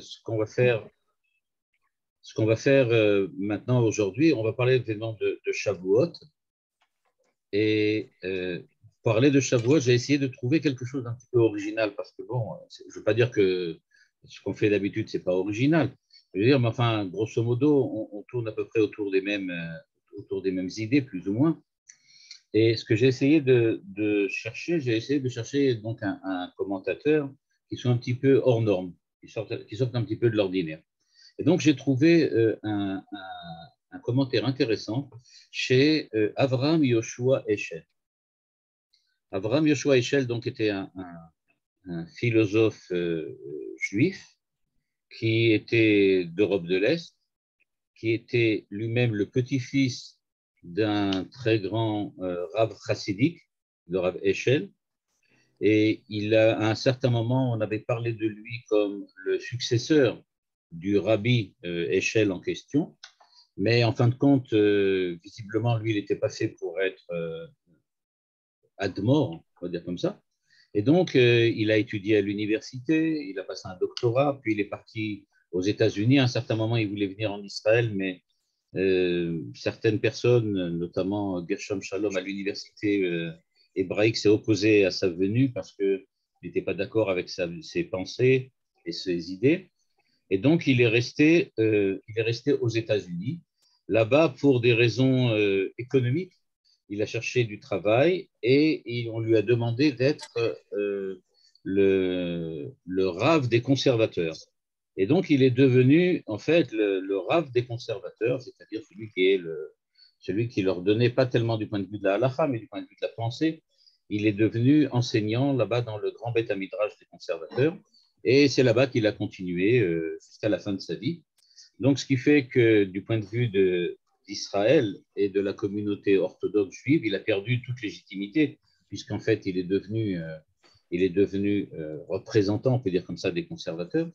ce qu'on va faire maintenant aujourd'hui, on va parler évidemment de Shavuot. Et parler de Shavuot, j'ai essayé de trouver quelque chose d'un petit peu original parce que bon, je ne veux pas dire que ce qu'on fait d'habitude, c'est pas original. Je veux dire, mais enfin, grosso modo, on tourne à peu près autour des mêmes idées, plus ou moins. Et ce que j'ai essayé de chercher, donc un commentateur qui soit un petit peu hors norme, qui sorte un petit peu de l'ordinaire. Et donc, j'ai trouvé un commentaire intéressant chez Avraham Yoshua Heschel. Avraham Yoshua Heschel donc, était un philosophe juif qui était d'Europe de l'Est, qui était lui-même le petit-fils d'un très grand Rav chassidique, le Rav Heschel. Et à un certain moment, on avait parlé de lui comme le successeur du rabbi Heschel en question. Mais en fin de compte, visiblement, lui, il était passé pour être admor, on va dire comme ça. Et donc, il a étudié à l'université, il a passé un doctorat, puis il est parti aux États-Unis. À un certain moment, il voulait venir en Israël, mais certaines personnes, notamment Gershom Shalom à l'université hébraïque, s'est opposé à sa venue parce qu'il n'était pas d'accord avec ses pensées et ses idées. Et donc, il est resté aux États-Unis. Là-bas, pour des raisons économiques, il a cherché du travail et on lui a demandé d'être le rave des conservateurs. Et donc, il est devenu, en fait, le rave des conservateurs, c'est-à-dire celui qui leur donnait pas tellement du point de vue de la halakha, mais du point de vue de la pensée. Il est devenu enseignant là-bas dans le grand Beth Midrash des conservateurs. Et c'est là-bas qu'il a continué jusqu'à la fin de sa vie. Donc, ce qui fait que du point de vue d'Israël et de la communauté orthodoxe juive, il a perdu toute légitimité, puisqu'en fait, il est devenu représentant, on peut dire comme ça, des conservateurs.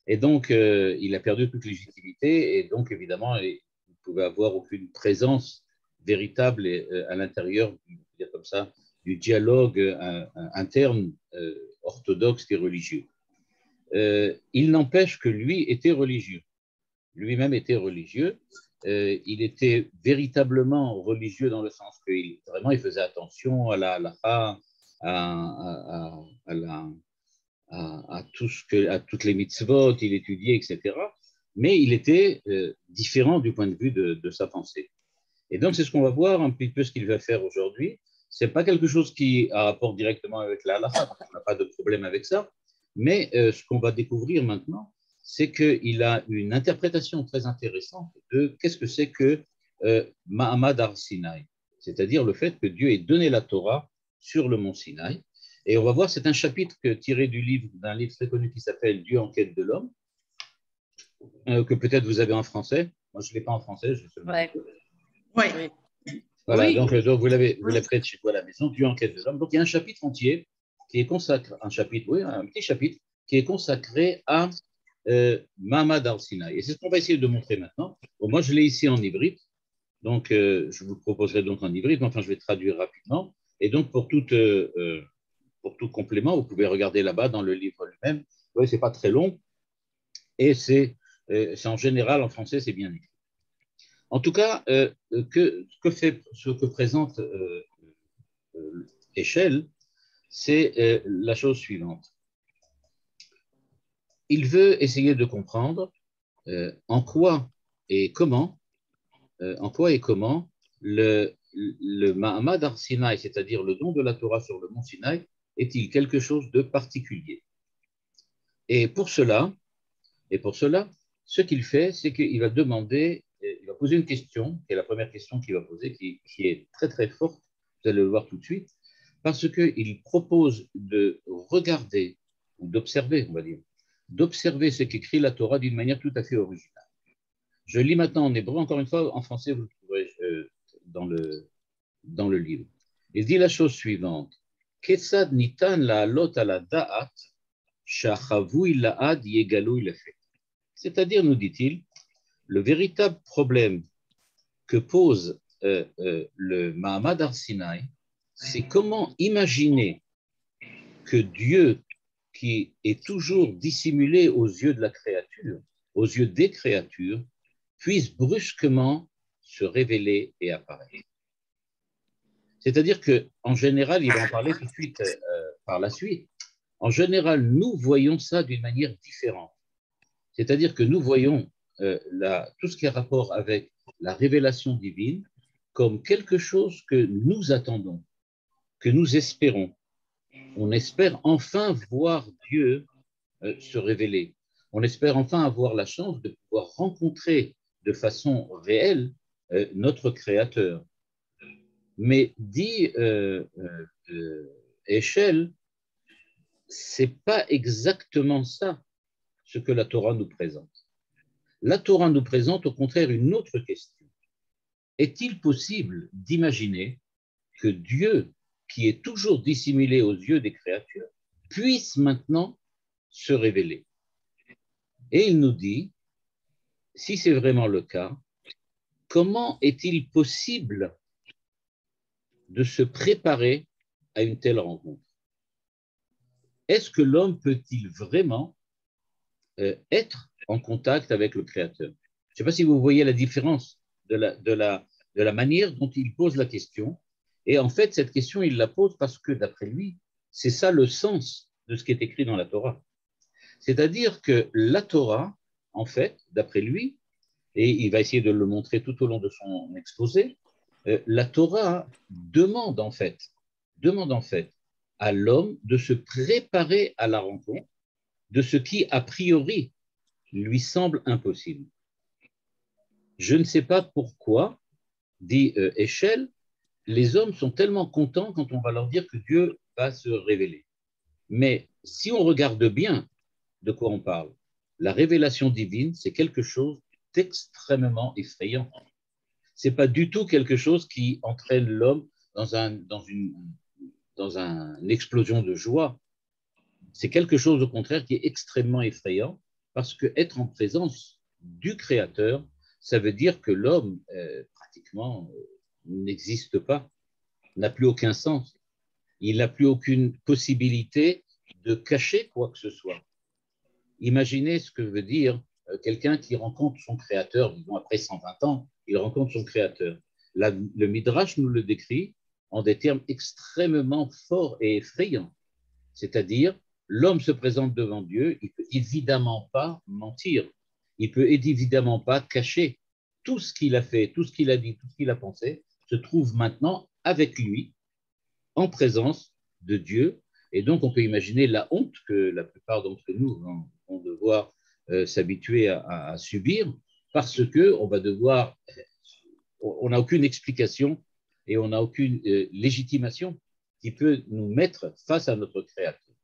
Et donc, il a perdu toute légitimité. Et donc, évidemment, il ne pouvait avoir aucune présence véritable à l'intérieur, on peut dire comme ça, du dialogue interne orthodoxe et religieux. Il n'empêche que lui était religieux. Lui-même était religieux. Il était véritablement religieux dans le sens qu'il il faisait attention à la halakha, à toutes les mitzvot, il étudiait, etc. Mais il était différent du point de vue de sa pensée. Et donc, c'est ce qu'on va voir un petit peu ce qu'il va faire aujourd'hui. Ce n'est pas quelque chose qui a rapport directement avec la halakha, on n'a pas de problème avec ça. Mais ce qu'on va découvrir maintenant, c'est qu'il a une interprétation très intéressante de qu'est-ce que c'est que Mahamad Ar-Sinaï, c'est-à-dire le fait que Dieu ait donné la Torah sur le mont Sinaï. Et on va voir, c'est un chapitre tiré d'un livre très connu qui s'appelle Dieu en quête de l'homme, que peut-être vous avez en français. Moi, je ne l'ai pas en français, je seulement. Ouais. Oui. Voilà, Oui. donc vous l'avez près de chez vous à la maison, Dieu en quête de l'homme. Donc il y a un chapitre entier qui est consacré, un petit chapitre qui est consacré à Mahamad Ar-Sinaï. Et c'est ce qu'on va essayer de montrer maintenant. Bon, moi, je l'ai ici en hybride, donc je vous proposerai donc en hybride, mais enfin, je vais traduire rapidement. Et donc, pour tout complément, vous pouvez regarder là-bas dans le livre lui-même. Vous voyez, ce n'est pas très long, et c'est en général, en français, c'est bien écrit. En tout cas, ce que présente Heschel, c'est la chose suivante. Il veut essayer de comprendre en quoi et comment le Mahamad Ar-Sinaï, c'est-à-dire le don de la Torah sur le mont Sinaï, est-il quelque chose de particulier. Et pour cela, ce qu'il fait, c'est qu'il va il va poser une question, qui est la première question qu'il va poser, qui est très très forte, vous allez le voir tout de suite, parce qu'il propose de regarder, ou d'observer, on va dire, d'observer ce qu'écrit la Torah d'une manière tout à fait originale. Je lis maintenant en hébreu, encore une fois, en français, vous le trouverez dans le livre. Il dit la chose suivante. Ketsad nitan la'alot ala da'at sha'chavui la'ad yegalui lefet. C'est-à-dire, nous dit-il, le véritable problème que pose le Mahamad Ar-Sinaï, c'est comment imaginer que Dieu, qui est toujours dissimulé aux yeux de la créature, aux yeux des créatures, puisse brusquement se révéler et apparaître. C'est-à-dire qu'en général, il va en parler tout de suite par la suite, en général, nous voyons ça d'une manière différente. C'est-à-dire que nous voyons tout ce qui a rapport avec la révélation divine comme quelque chose que nous attendons, que nous espérons. On espère enfin voir Dieu se révéler. On espère enfin avoir la chance de pouvoir rencontrer de façon réelle notre Créateur. Mais dit Heschel, c'est pas exactement ça ce que la Torah nous présente. La Torah nous présente au contraire une autre question. Est-il possible d'imaginer que Dieu, qui est toujours dissimulé aux yeux des créatures, puisse maintenant se révéler? Et il nous dit, si c'est vraiment le cas, comment est-il possible de se préparer à une telle rencontre? Est-ce que l'homme peut-il vraiment être en contact avec le Créateur? Je ne sais pas si vous voyez la différence de la manière dont il pose la question. Et en fait, cette question, il la pose parce que, d'après lui, c'est ça le sens de ce qui est écrit dans la Torah. C'est-à-dire que la Torah, en fait, d'après lui, et il va essayer de le montrer tout au long de son exposé, la Torah demande en fait à l'homme de se préparer à la rencontre de ce qui, a priori, lui semble impossible. Je ne sais pas pourquoi, dit Heschel, les hommes sont tellement contents quand on va leur dire que Dieu va se révéler. Mais si on regarde bien de quoi on parle, la révélation divine, c'est quelque chose d'extrêmement effrayant. Ce n'est pas du tout quelque chose qui entraîne l'homme dans une explosion de joie. C'est quelque chose, au contraire, qui est extrêmement effrayant parce qu'être en présence du Créateur, ça veut dire que l'homme, pratiquement, n'existe pas, n'a plus aucun sens. Il n'a plus aucune possibilité de cacher quoi que ce soit. Imaginez ce que veut dire quelqu'un qui rencontre son Créateur, disons après 120 ans, il rencontre son Créateur. Le Midrash nous le décrit en des termes extrêmement forts et effrayants. C'est-à-dire, l'homme se présente devant Dieu, il ne peut évidemment pas mentir, il ne peut évidemment pas cacher tout ce qu'il a fait, tout ce qu'il a dit, tout ce qu'il a pensé, se trouve maintenant avec lui, en présence de Dieu. Et donc, on peut imaginer la honte que la plupart d'entre nous vont devoir s'habituer à subir parce qu'on va devoir, on n'a aucune explication et on n'a aucune légitimation qui peut nous mettre face à notre Créateur.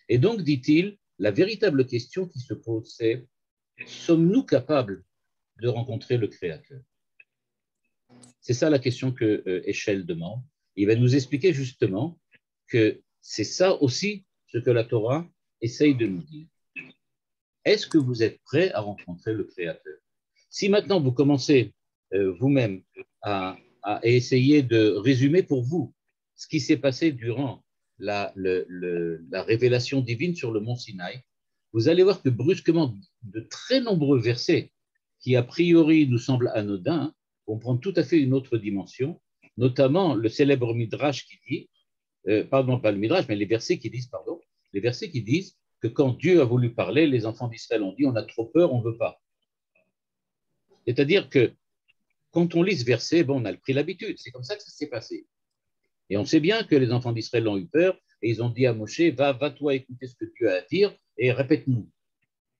Et donc, dit-il, la véritable question qui se pose, c'est sommes-nous capables de rencontrer le Créateur? C'est ça la question que Heschel demande. Il va nous expliquer justement que c'est ça aussi ce que la Torah essaye de nous dire. Est-ce que vous êtes prêts à rencontrer le Créateur? Si maintenant vous commencez vous-même à essayer de résumer pour vous ce qui s'est passé durant la révélation divine sur le mont Sinaï, vous allez voir que brusquement, de très nombreux versets qui a priori nous semblent anodins vont prendre tout à fait une autre dimension, notamment le célèbre Midrash qui dit, pardon, pas le Midrash, mais les versets qui disent, pardon, les versets qui disent que quand Dieu a voulu parler, les enfants d'Israël ont dit on a trop peur, on ne veut pas. C'est-à-dire que quand on lit ce verset, bon, on a pris l'habitude, c'est comme ça que ça s'est passé. Et on sait bien que les enfants d'Israël ont eu peur et ils ont dit à Moshe, va toi écouter ce que Dieu a à dire et répète-nous.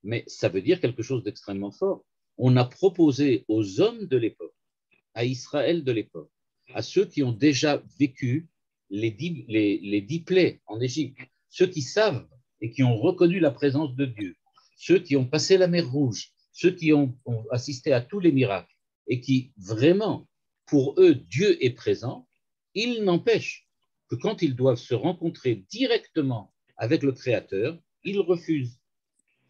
Mais ça veut dire quelque chose d'extrêmement fort. On a proposé aux hommes de l'époque, à Israël de l'époque, à ceux qui ont déjà vécu les 10 plaies en Égypte, ceux qui savent et qui ont reconnu la présence de Dieu, ceux qui ont passé la mer Rouge, ceux qui ont assisté à tous les miracles et qui vraiment, pour eux, Dieu est présent, il n'empêche que quand ils doivent se rencontrer directement avec le Créateur, ils refusent.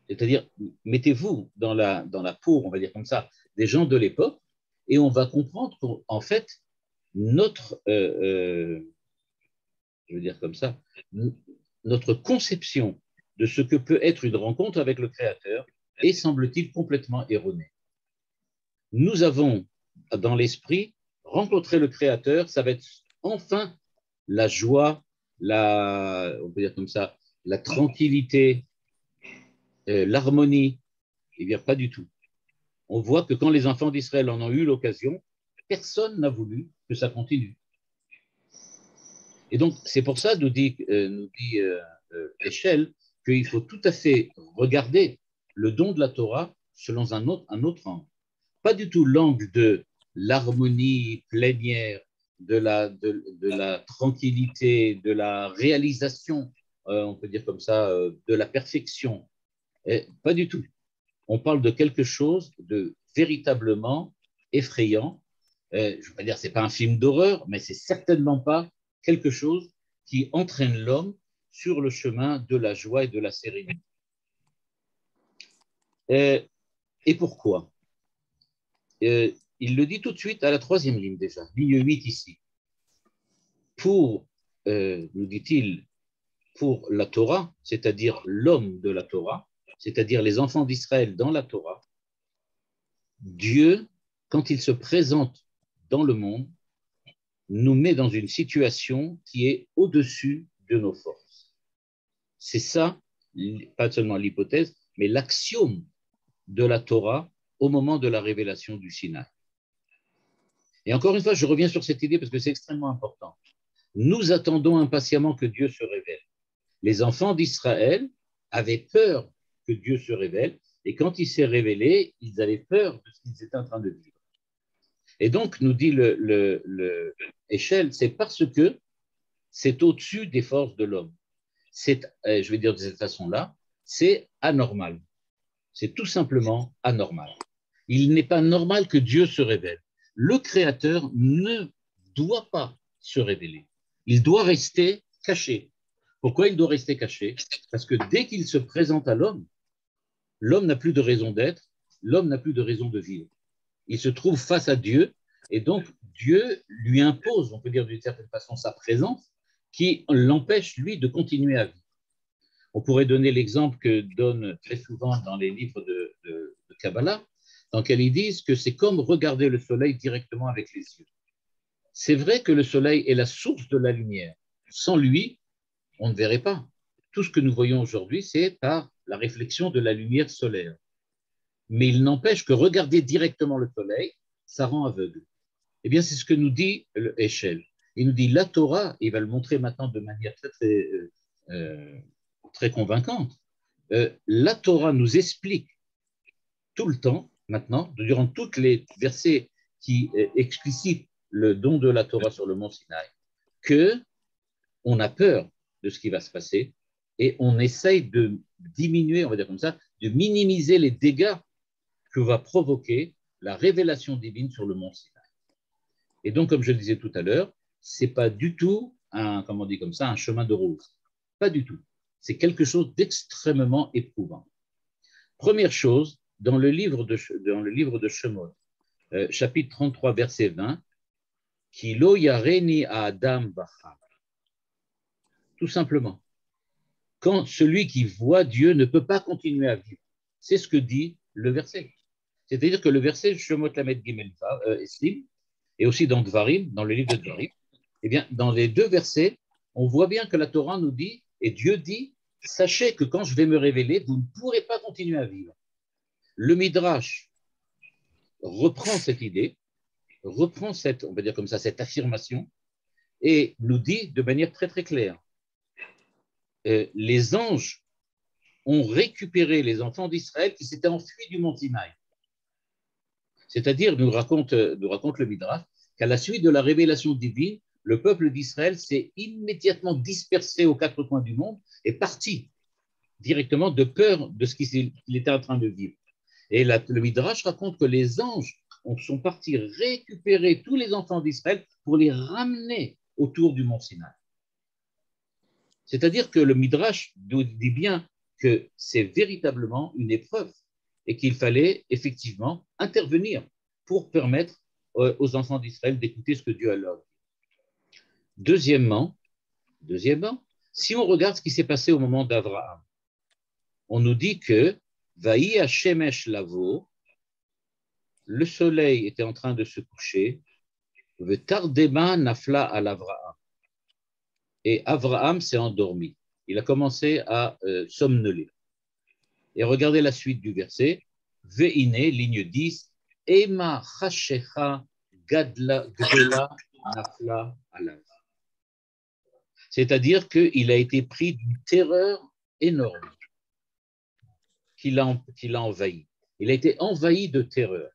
C'est-à-dire, mettez-vous dans la peau, on va dire comme ça, des gens de l'époque, et on va comprendre qu'en fait, notre, je veux dire comme ça, notre conception de ce que peut être une rencontre avec le Créateur est, semble-t-il, complètement erronée. Nous avons dans l'esprit rencontrer le Créateur, ça va être enfin la joie, on peut dire comme ça, la tranquillité, l'harmonie. Eh bien, pas du tout. On voit que quand les enfants d'Israël en ont eu l'occasion, personne n'a voulu que ça continue. Et donc, c'est pour ça, nous dit Heschel, qu'il faut tout à fait regarder le don de la Torah selon un autre angle. Pas du tout l'angle de l'harmonie plénière, de la tranquillité, de la réalisation, on peut dire comme ça, de la perfection. Pas du tout. On parle de quelque chose de véritablement effrayant. Je ne veux pas dire que ce n'est pas un film d'horreur, mais c'est certainement pas quelque chose qui entraîne l'homme sur le chemin de la joie et de la sérénité. Et pourquoi il le dit tout de suite à la 3e ligne déjà, ligne 8 ici. Pour, nous dit-il, pour la Torah, c'est-à-dire l'homme de la Torah, c'est-à-dire les enfants d'Israël dans la Torah, Dieu, quand il se présente dans le monde, nous met dans une situation qui est au-dessus de nos forces. C'est ça, pas seulement l'hypothèse, mais l'axiome de la Torah au moment de la révélation du Sinaï. Et encore une fois, je reviens sur cette idée parce que c'est extrêmement important. Nous attendons impatiemment que Dieu se révèle. Les enfants d'Israël avaient peur que Dieu se révèle, et quand il s'est révélé, ils avaient peur de ce qu'ils étaient en train de vivre. Et donc, nous dit le Heschel, c'est parce que c'est au-dessus des forces de l'homme. C'est, je vais dire de cette façon-là, c'est anormal. C'est tout simplement anormal. Il n'est pas normal que Dieu se révèle. Le Créateur ne doit pas se révéler. Il doit rester caché. Pourquoi il doit rester caché? Parce que dès qu'il se présente à l'homme, l'homme n'a plus de raison d'être, l'homme n'a plus de raison de vivre. Il se trouve face à Dieu, et donc Dieu lui impose, on peut dire d'une certaine façon, sa présence, qui l'empêche, lui, de continuer à vivre. On pourrait donner l'exemple que donne très souvent dans les livres de Kabbalah, dans lesquels ils disent que c'est comme regarder le soleil directement avec les yeux. C'est vrai que le soleil est la source de la lumière. Sans lui, on ne verrait pas. Tout ce que nous voyons aujourd'hui, c'est par la réflexion de la lumière solaire. Mais il n'empêche que regarder directement le soleil, ça rend aveugle. Eh bien, c'est ce que nous dit Heschel. Il nous dit la Torah, il va le montrer maintenant de manière très convaincante. La Torah nous explique tout le temps, maintenant, durant tous les versets qui explicitent le don de la Torah sur le mont Sinaï, qu'on a peur de ce qui va se passer et on essaye de diminuer, on va dire comme ça, de minimiser les dégâts que va provoquer la révélation divine sur le mont Sinaï. Et donc, comme je le disais tout à l'heure, ce n'est pas du tout comment on dit comme ça, un chemin de rose. Pas du tout. C'est quelque chose d'extrêmement éprouvant. Première chose, dans le livre de Shemot, chapitre 33, verset 20, Ki lo yareni à Adam bacham. Tout simplement. Quand celui qui voit Dieu ne peut pas continuer à vivre. C'est ce que dit le verset. C'est-à-dire que le verset Shemot Lamed Gimel Eslim, et aussi dans Dvarim, dans le livre de Dvarim, eh bien, dans les deux versets, on voit bien que la Torah nous dit, et Dieu dit, sachez que quand je vais me révéler, vous ne pourrez pas continuer à vivre. Le Midrash reprend cette idée, reprend cette, on va dire comme ça, cette affirmation, et nous dit de manière très très claire, les anges ont récupéré les enfants d'Israël qui s'étaient enfuis du mont Sinaï. C'est-à-dire, nous raconte le Midrash, qu'à la suite de la révélation divine, le peuple d'Israël s'est immédiatement dispersé aux quatre coins du monde et parti directement de peur de ce qu'il était en train de vivre. Et le Midrash raconte que les anges sont partis récupérer tous les enfants d'Israël pour les ramener autour du mont Sinaï. C'est-à-dire que le Midrash dit bien que c'est véritablement une épreuve et qu'il fallait effectivement intervenir pour permettre aux enfants d'Israël d'écouter ce que Dieu a leur dit. Deuxièmement, si on regarde ce qui s'est passé au moment d'Abraham, on nous dit que Vaï Hashemesh Lavo, le soleil était en train de se coucher, Tardema Nafla al Avraham. Et Avraham s'est endormi. Il a commencé à somnoler. Et regardez la suite du verset. Ve'ine, ligne 10, Ema Chashecha Gadla Gdola Nafla alav. C'est-à-dire qu'il a été pris d'une terreur énorme qui l'a envahi. Il a été envahi de terreur.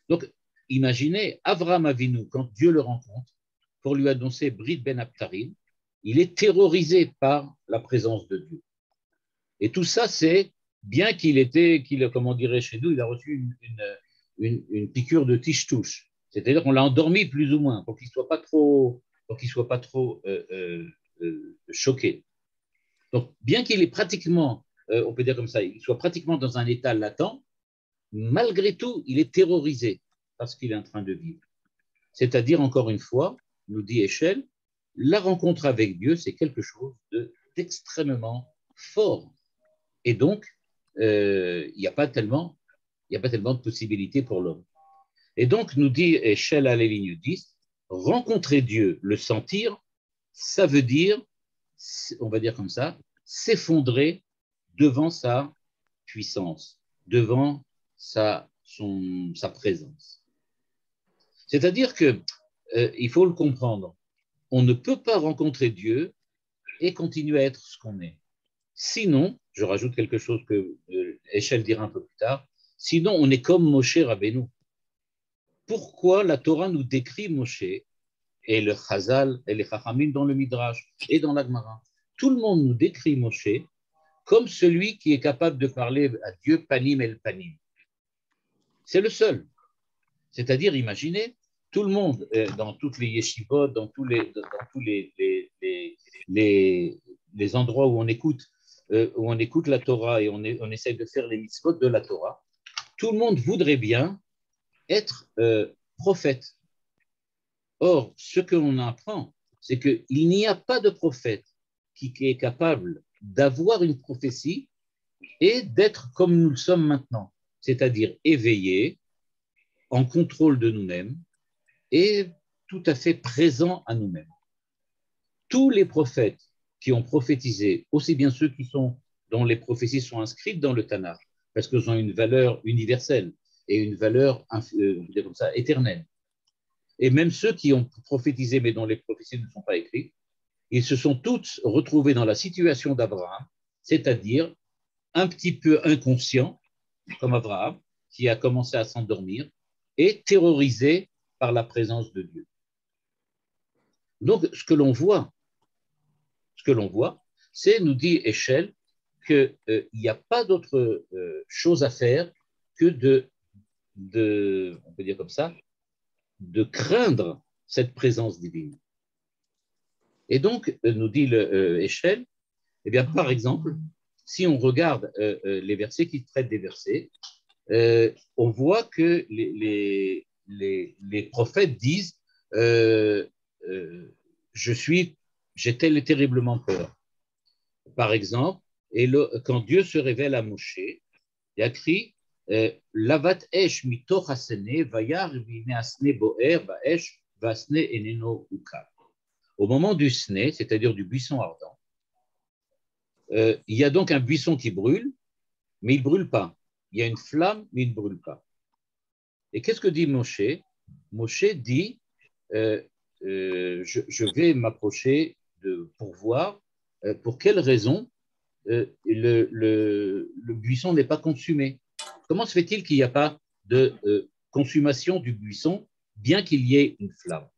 Donc, imaginez, Avraham Avinu, quand Dieu le rencontre, pour lui annoncer Brit Ben Abtarim, il est terrorisé par la présence de Dieu. Et tout ça, c'est bien comme on dirait chez nous, il a reçu une piqûre de tige-touche. C'est-à-dire qu'on l'a endormi plus ou moins pour qu'il ne soit pas trop, choqué. Donc, bien qu'il est pratiquement, on peut dire comme ça, il soit pratiquement dans un état latent, malgré tout, il est terrorisé par ce qu'il est en train de vivre. C'est-à-dire, encore une fois, nous dit Eshel, la rencontre avec Dieu, c'est quelque chose d'extrêmement fort. Et donc, il n'y a pas tellement de possibilités pour l'homme. Et donc, nous dit Eshel à la ligne 10, rencontrer Dieu, le sentir, ça veut dire, on va dire comme ça, s'effondrer devant sa puissance, devant sa présence. C'est-à-dire que il faut le comprendre, on ne peut pas rencontrer Dieu et continuer à être ce qu'on est. Sinon, je rajoute quelque chose que Eshel dira un peu plus tard, sinon on est comme Moshe Rabbeinu. Pourquoi la Torah nous décrit Moshe et le Chazal et les Chachamim dans le Midrash et dans la Gemara? Tout le monde nous décrit Moshe comme celui qui est capable de parler à Dieu panim el panim. C'est le seul. C'est-à-dire, imaginez, tout le monde, dans toutes les yeshivot, dans tous les endroits où on écoute la Torah et on essaie de faire les mitzvot de la Torah, tout le monde voudrait bien être prophète. Or, ce que l'on apprend, c'est qu'il n'y a pas de prophète qui est capable d'avoir une prophétie et d'être comme nous le sommes maintenant, c'est-à-dire éveillé, en contrôle de nous-mêmes et tout à fait présent à nous-mêmes. Tous les prophètes qui ont prophétisé, aussi bien ceux dont les prophéties sont inscrites dans le Tanakh, parce qu'elles ont une valeur universelle et une valeur comme ça, éternelle. Et même ceux qui ont prophétisé, mais dont les prophéties ne sont pas écrites, ils se sont tous retrouvés dans la situation d'Abraham, c'est-à-dire un petit peu inconscient, comme Abraham, qui a commencé à s'endormir, et terrorisé par la présence de Dieu. Donc, ce que l'on voit, c'est, nous dit Eshel, qu'il n'y a pas d'autre chose à faire que on peut dire comme ça, de craindre cette présence divine. Et donc, nous dit Eshel, eh bien, par exemple, si on regarde les versets qui traitent des versets, on voit que les prophètes disent j'ai terriblement peur. Par exemple, quand Dieu se révèle à Moshe, il y a écrit Lavat esh mitoch hasene vayar vine asne boer vaesh vasne eneno uka. Au moment du sné, c'est-à-dire du buisson ardent, il y a donc un buisson qui brûle, mais il ne brûle pas. Il y a une flamme, mais il ne brûle pas. Et qu'est-ce que dit Moshe? Moshe dit je vais m'approcher pour voir pour quelle raison le buisson n'est pas consumé. Comment se fait-il qu'il n'y a pas de consommation du buisson, bien qu'il y ait une flamme?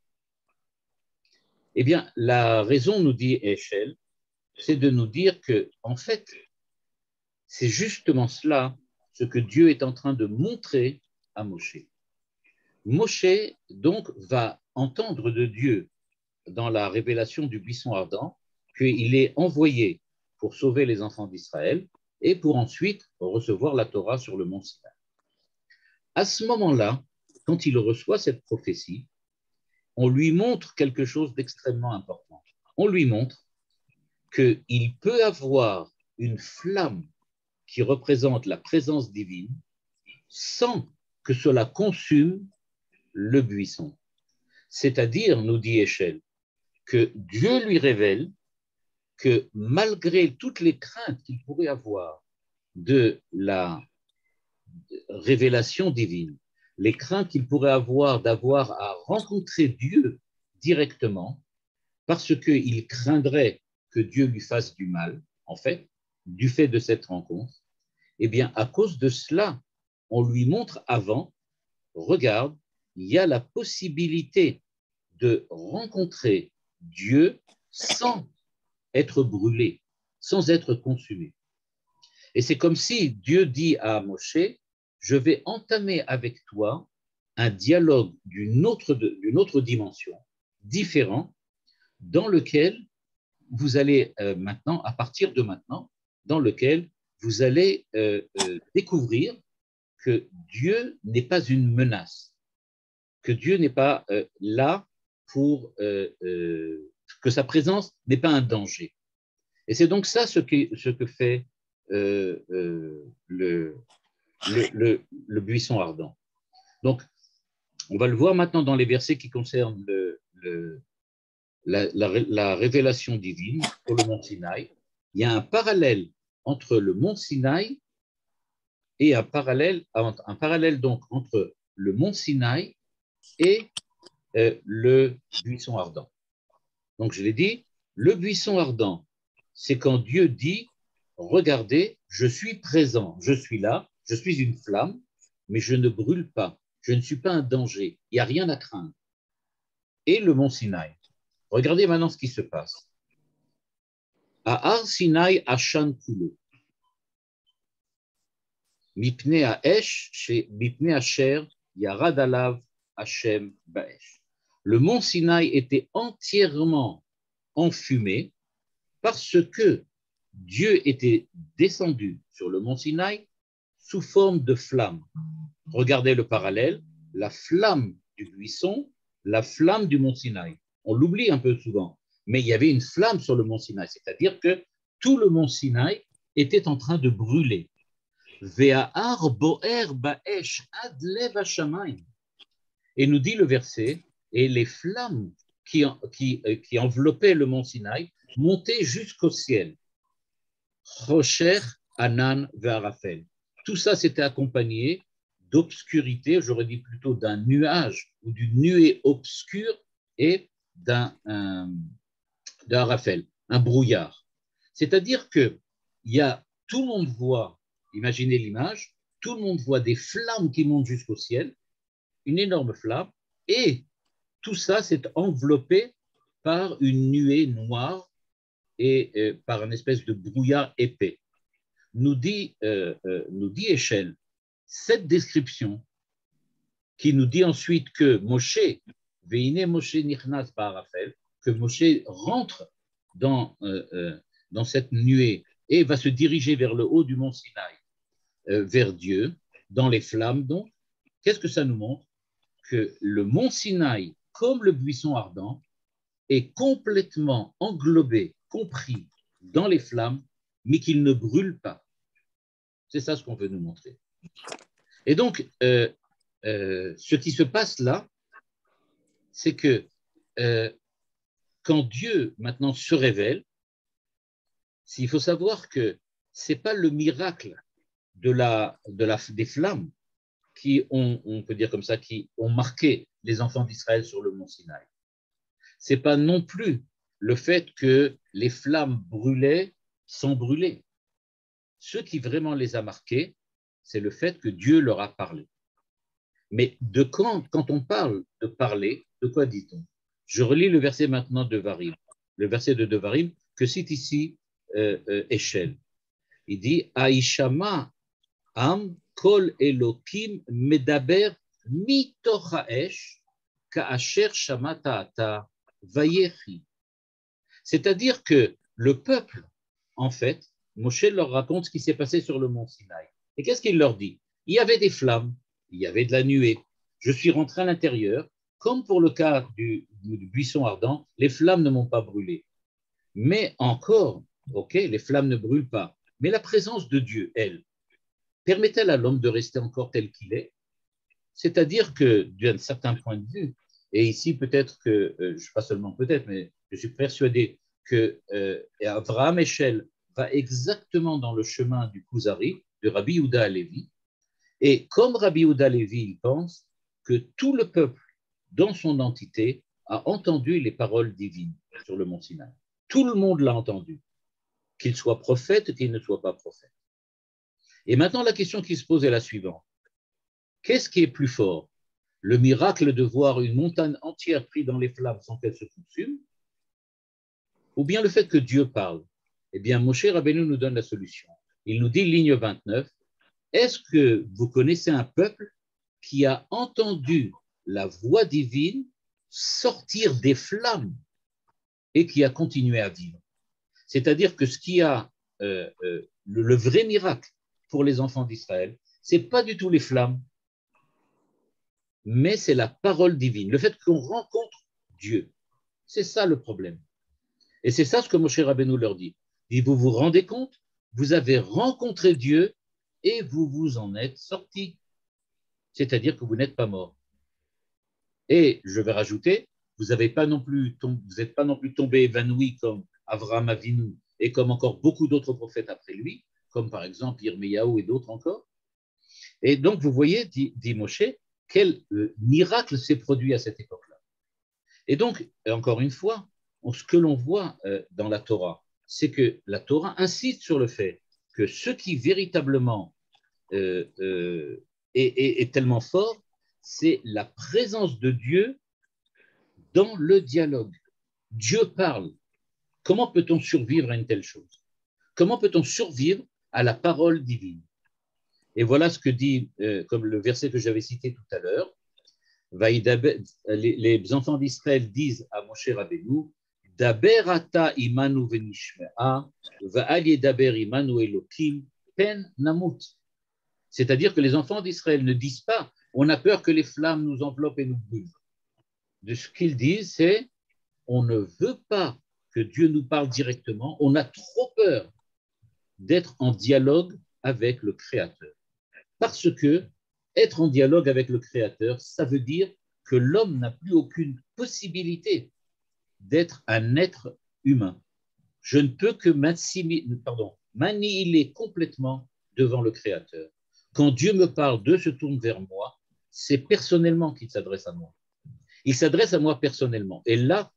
Eh bien, la raison, nous dit Eshel, c'est de nous dire que, en fait, c'est justement cela ce que Dieu est en train de montrer à Moshe. Moshe, donc, va entendre de Dieu dans la révélation du buisson ardent qu'il est envoyé pour sauver les enfants d'Israël et pour ensuite recevoir la Torah sur le mont Sinaï. À ce moment-là, quand il reçoit cette prophétie, on lui montre quelque chose d'extrêmement important. On lui montre qu'il peut avoir une flamme qui représente la présence divine sans que cela consume le buisson. C'est-à-dire, nous dit Échelle, que Dieu lui révèle que malgré toutes les craintes qu'il pourrait avoir de la révélation divine, les craintes qu'il pourrait avoir d'avoir à rencontrer Dieu directement, parce qu'il craindrait que Dieu lui fasse du mal, en fait, du fait de cette rencontre, eh bien, à cause de cela, on lui montre avant, regarde, il y a la possibilité de rencontrer Dieu sans être brûlé, sans être consumé. Et c'est comme si Dieu dit à Moshe, je vais entamer avec toi un dialogue d'une autre dimension, différent, dans lequel vous allez maintenant, à partir de maintenant, dans lequel vous allez découvrir que Dieu n'est pas une menace, que Dieu n'est pas là pour que sa présence n'est pas un danger. Et c'est donc ça ce que fait le buisson ardent. Donc, on va le voir maintenant dans les versets qui concernent la révélation divine sur le mont Sinaï. Il y a un parallèle entre le mont Sinaï et un parallèle donc entre le mont Sinaï et le buisson ardent. Donc, je l'ai dit, le buisson ardent, c'est quand Dieu dit, regardez, je suis présent, je suis là, je suis une flamme, mais je ne brûle pas, je ne suis pas un danger, il n'y a rien à craindre. Et le mont Sinaï. Regardez maintenant ce qui se passe. À Har Sinaï Ashan Kulo. Mipne Haesh, chez Mipne Asher, Yarad Alav Hashem Baesh. Le mont Sinaï était entièrement enfumé parce que Dieu était descendu sur le mont Sinaï sous forme de flamme. Regardez le parallèle, la flamme du buisson, la flamme du mont Sinaï. On l'oublie un peu souvent, mais il y avait une flamme sur le mont Sinaï, c'est-à-dire que tout le mont Sinaï était en train de brûler. Ve'ahar bo'er ba'esh ad lev hashamayim. Et nous dit le verset, et les flammes qui enveloppaient le mont Sinaï montaient jusqu'au ciel. Rocher, Anan, Ve'arafel. Tout ça, c'était accompagné d'obscurité, j'aurais dit plutôt d'un nuage ou d'une nuée obscure et d'un Raphaël, un brouillard. C'est-à-dire que tout le monde voit, imaginez l'image, tout le monde voit des flammes qui montent jusqu'au ciel, une énorme flamme, et tout ça s'est enveloppé par une nuée noire et par une espèce de brouillard épais. Nous dit Échelle, cette description qui nous dit ensuite que Moshe, Veine Moshe Nichnas Ba'arafel, que Moshe rentre dans cette nuée et va se diriger vers le haut du mont Sinaï, vers Dieu, dans les flammes donc. Qu'est-ce que ça nous montre? Que le mont Sinaï, comme le buisson ardent, est complètement englobé, compris dans les flammes, mais qu'il ne brûle pas. C'est ça ce qu'on veut nous montrer. Et donc, ce qui se passe là, c'est que quand Dieu maintenant se révèle, il faut savoir que ce n'est pas le miracle des flammes qui ont, on peut dire comme ça, qui ont marqué les enfants d'Israël sur le mont Sinaï. Ce n'est pas non plus le fait que les flammes brûlaient sans brûler. Ce qui vraiment les a marqués, c'est le fait que Dieu leur a parlé. Mais quand on parle de parler, de quoi dit-on? Je relis le verset maintenant de Devarim, le verset de Devarim que cite ici Échelle. Il dit Aishama am kol elokim medaber mitoch haesh ka'asher shamata ata vayechi. C'est-à-dire que le peuple, en fait, Moshe leur raconte ce qui s'est passé sur le mont Sinaï. Et qu'est-ce qu'il leur dit? Il y avait des flammes, il y avait de la nuée. Je suis rentré à l'intérieur, comme pour le cas du buisson ardent, les flammes ne m'ont pas brûlé. Mais encore, ok, les flammes ne brûlent pas. Mais la présence de Dieu, elle, permet-elle à l'homme de rester encore tel qu'il est? C'est-à-dire que, d'un certain point de vue, et ici peut-être que, pas seulement peut-être, mais je suis persuadé que Avraham Eshel va exactement dans le chemin du Kuzari, de Rabbi Yehuda Halevi, et comme Rabbi Yehuda Halevi, il pense que tout le peuple, dans son entité, a entendu les paroles divines sur le mont Sinaï. Tout le monde l'a entendu, qu'il soit prophète, qu'il ne soit pas prophète. Et maintenant, la question qui se pose est la suivante. Qu'est-ce qui est plus fort? Le miracle de voir une montagne entière prise dans les flammes sans qu'elle se consume? Ou bien le fait que Dieu parle? Eh bien, Moshe Rabbeinu nous donne la solution. Il nous dit, ligne 29, est-ce que vous connaissez un peuple qui a entendu la voix divine sortir des flammes et qui a continué à vivre? C'est-à-dire que ce qui a le vrai miracle pour les enfants d'Israël, ce n'est pas du tout les flammes, mais c'est la parole divine, le fait qu'on rencontre Dieu. C'est ça le problème. Et c'est ça ce que Moshe Rabbeinu leur dit. Et vous vous rendez compte, vous avez rencontré Dieu et vous vous en êtes sortis. C'est-à-dire que vous n'êtes pas mort. Et je vais rajouter, vous n'êtes pas non plus tombé évanoui comme Avraham Avinu et comme encore beaucoup d'autres prophètes après lui, comme par exemple Yirmiyahu et d'autres encore. Et donc, vous voyez, dit Moshe, quel miracle s'est produit à cette époque-là. Et donc, encore une fois, ce que l'on voit dans la Torah, c'est que la Torah insiste sur le fait que ce qui véritablement est tellement fort, c'est la présence de Dieu dans le dialogue. Dieu parle. Comment peut-on survivre à une telle chose? Comment peut-on survivre à la parole divine? Et voilà ce que dit, comme le verset que j'avais cité tout à l'heure, les enfants d'Israël disent à Moshe Rabbeinu, Daber ata imanu venishme'a, va'al yedaber imanu elokim, pen namut. C'est-à-dire que les enfants d'Israël ne disent pas, on a peur que les flammes nous enveloppent et nous brûlent. De ce qu'ils disent, c'est, on ne veut pas que Dieu nous parle directement, on a trop peur d'être en dialogue avec le Créateur. Parce que être en dialogue avec le Créateur, ça veut dire que l'homme n'a plus aucune possibilité d'être un être humain. Je ne peux que m'annihiler complètement devant le Créateur. Quand Dieu me parle, Dieu se tourne vers moi, c'est personnellement qu'il s'adresse à moi. Il s'adresse à moi personnellement. Et là,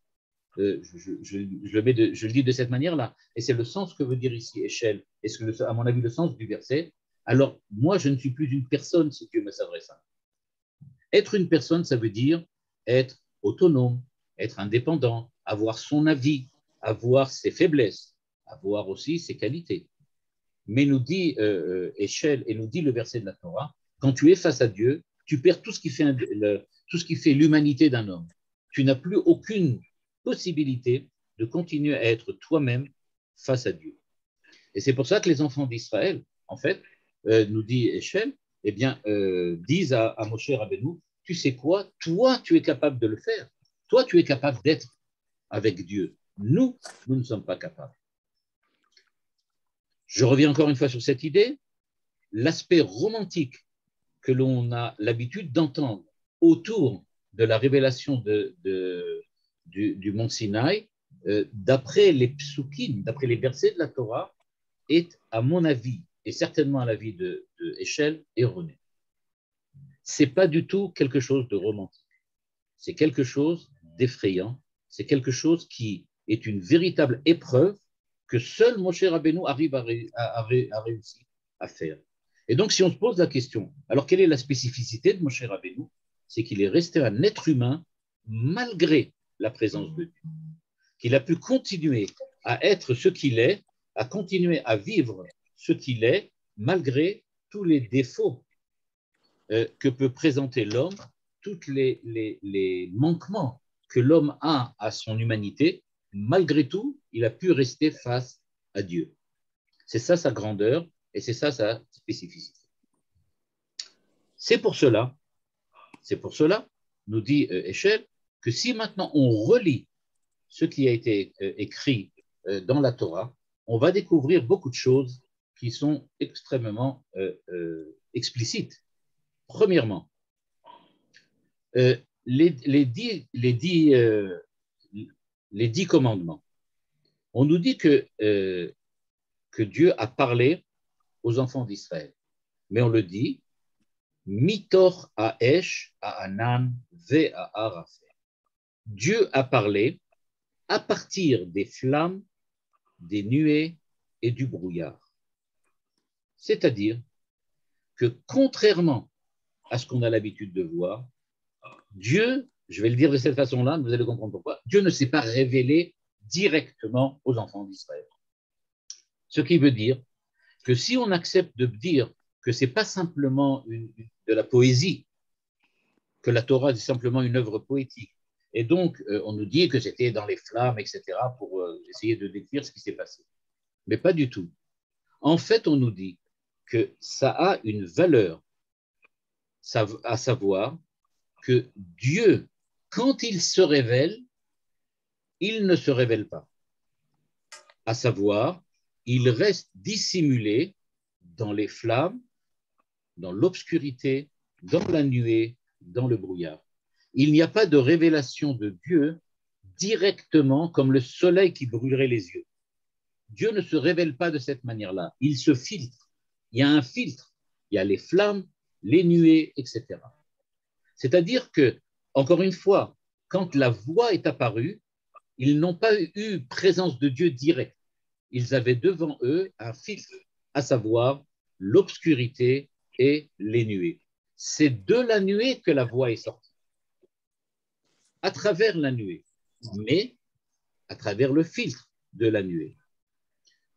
je le dis de cette manière-là, et c'est le sens que veut dire ici échelle, et c'est à mon avis le sens du verset. Alors, moi, je ne suis plus une personne si Dieu me s'adresse à moi. Être une personne, ça veut dire être autonome, être indépendant, avoir son avis, avoir ses faiblesses, avoir aussi ses qualités. Mais nous dit Échelle, et nous dit le verset de la Torah, quand tu es face à Dieu, tu perds tout ce qui fait l'humanité d'un homme. Tu n'as plus aucune possibilité de continuer à être toi-même face à Dieu. Et c'est pour ça que les enfants d'Israël, en fait, nous dit Échelle, eh bien, disent à Moshe Rabbeinu, tu sais quoi, toi, tu es capable de le faire. Toi, tu es capable d'être avec Dieu. Nous ne sommes pas capables. Je reviens encore une fois sur cette idée. L'aspect romantique que l'on a l'habitude d'entendre autour de la révélation du mont Sinaï, d'après les psukim, d'après les versets de la Torah, est, à mon avis, et certainement à l'avis de Échelle, erroné. Ce n'est pas du tout quelque chose de romantique. C'est quelque chose d'effrayant. C'est quelque chose qui est une véritable épreuve que seul Moshe Rabbeinu arrive à réussir à faire. Et donc, si on se pose la question, alors quelle est la spécificité de Moshe Rabbeinu? C'est qu'il est resté un être humain malgré la présence de Dieu. Qu'il a pu continuer à être ce qu'il est, à continuer à vivre ce qu'il est, malgré tous les défauts que peut présenter l'homme, tous les manquements que l'homme a à son humanité. Malgré tout, il a pu rester face à Dieu. C'est ça sa grandeur et c'est ça sa spécificité. C'est pour cela, nous dit Échelle, que si maintenant on relit ce qui a été écrit dans la Torah, on va découvrir beaucoup de choses qui sont extrêmement explicites. Premièrement, les 10 commandements. On nous dit que Dieu a parlé aux enfants d'Israël, mais on le dit Mitor Haesh Ha'anan Ve'Ha'arafel. Dieu a parlé à partir des flammes, des nuées et du brouillard. C'est-à-dire que contrairement à ce qu'on a l'habitude de voir, Dieu, je vais le dire de cette façon-là, vous allez comprendre pourquoi, Dieu ne s'est pas révélé directement aux enfants d'Israël. Ce qui veut dire que si on accepte de dire que ce n'est pas simplement de la poésie, que la Torah est simplement une œuvre poétique, et donc on nous dit que c'était dans les flammes, etc., pour essayer de décrire ce qui s'est passé. Mais pas du tout. En fait, on nous dit que ça a une valeur, à savoir que Dieu, quand il se révèle, il ne se révèle pas. À savoir, il reste dissimulé dans les flammes, dans l'obscurité, dans la nuée, dans le brouillard. Il n'y a pas de révélation de Dieu directement comme le soleil qui brûlerait les yeux. Dieu ne se révèle pas de cette manière-là. Il se filtre. Il y a un filtre. Il y a les flammes, les nuées, etc. C'est-à-dire que, encore une fois, quand la voix est apparue, ils n'ont pas eu présence de Dieu directe. Ils avaient devant eux un filtre, à savoir l'obscurité et les nuées. C'est de la nuée que la voix est sortie, à travers la nuée, mais à travers le filtre de la nuée.